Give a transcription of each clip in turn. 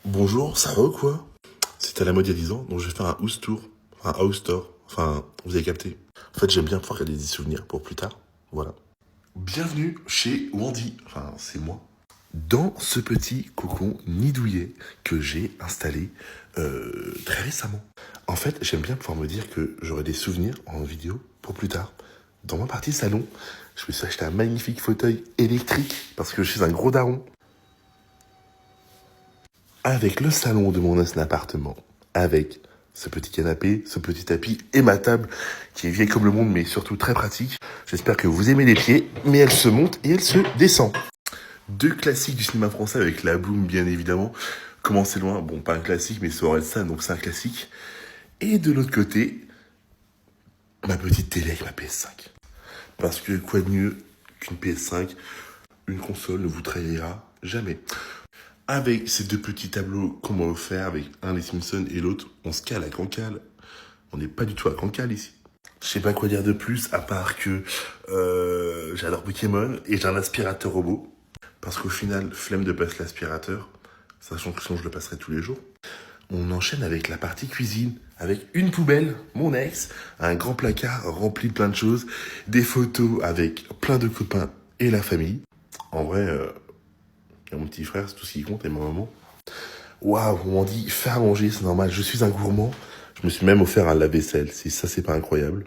Bonjour, ça va ou quoi? C'était à la mode il y a 10 ans, donc je vais faire un house tour, un house tour, enfin, vous avez capté. En fait, j'aime bien pouvoir garder des souvenirs pour plus tard, voilà. Bienvenue chez Wandy, enfin, c'est moi. Dans ce petit cocon nidouillet que j'ai installé très récemment. En fait, j'aime bien pouvoir me dire que j'aurai des souvenirs en vidéo pour plus tard. Dans ma partie salon, je me suis acheté un magnifique fauteuil électrique parce que je suis un gros daron. Avec le salon de mon ancien appartement, avec ce petit canapé, ce petit tapis et ma table qui est vieille comme le monde mais surtout très pratique. J'espère que vous aimez les pieds, mais elle se monte et elle se descend. Deux classiques du cinéma français avec La Boum bien évidemment. Commencer loin, bon pas un classique mais c'est Orelsan donc c'est un classique. Et de l'autre côté, ma petite télé avec ma PS5. Parce que quoi de mieux qu'une PS5, une console ne vous trahira jamais. Avec ces deux petits tableaux qu'on m'a offert avec un des Simpsons et l'autre, on se cale à Cancale. On n'est pas du tout à Cancale ici. Je sais pas quoi dire de plus à part que j'adore Pokémon et j'ai un aspirateur robot. Parce qu'au final, flemme de passer l'aspirateur, sachant que sinon je le passerai tous les jours. On enchaîne avec la partie cuisine, avec une poubelle, mon ex, un grand placard rempli de plein de choses, des photos avec plein de copains et la famille. En vrai, et mon petit frère, c'est tout ce qui compte, et ma maman. Waouh, on m'en dit, faire à manger, c'est normal, je suis un gourmand. Je me suis même offert un lave-vaisselle, si ça, c'est pas incroyable.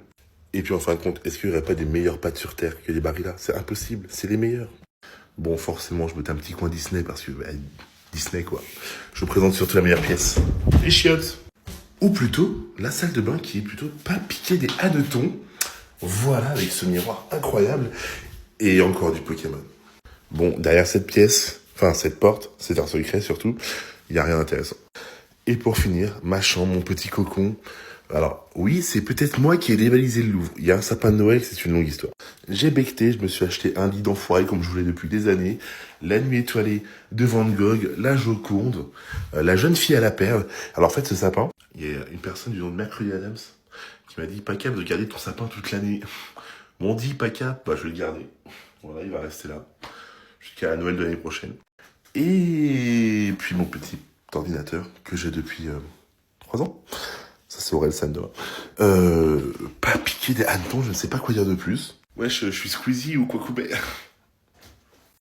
Et puis en fin de compte, est-ce qu'il n'y aurait pas des meilleures pâtes sur Terre que les Barilla? C'est impossible, c'est les meilleures. Bon, forcément, je me mets un petit coin Disney parce que, Disney quoi. Je vous présente surtout la meilleure pièce. Les chiottes. Ou plutôt, la salle de bain qui est plutôt pas piquée des hannetons. Voilà, avec ce miroir incroyable. Et encore du Pokémon. Bon, derrière cette pièce, enfin cette porte, c'est un secret surtout, il n'y a rien d'intéressant. Et pour finir, ma chambre, mon petit cocon. Alors oui, c'est peut-être moi qui ai dévalisé le Louvre. Il y a un sapin de Noël, c'est une longue histoire. J'ai becqueté, je me suis acheté un lit d'enfoiré comme je voulais depuis des années. La nuit étoilée de Van Gogh, la Joconde, la jeune fille à la perle. Alors en fait, ce sapin, il y a une personne du nom de Mercredi Adams qui m'a dit pas capable de garder ton sapin toute l'année. M'ont dit pas capable, bah je vais le garder. Voilà, il va rester là jusqu'à Noël de l'année prochaine. Et puis mon petit ordinateur que j'ai depuis 3 ans. Ça c'est Aurel Sandoa. Pas piqué des hannetons, je ne sais pas quoi dire de plus. Ouais, je suis Squeezie ou quoi couper.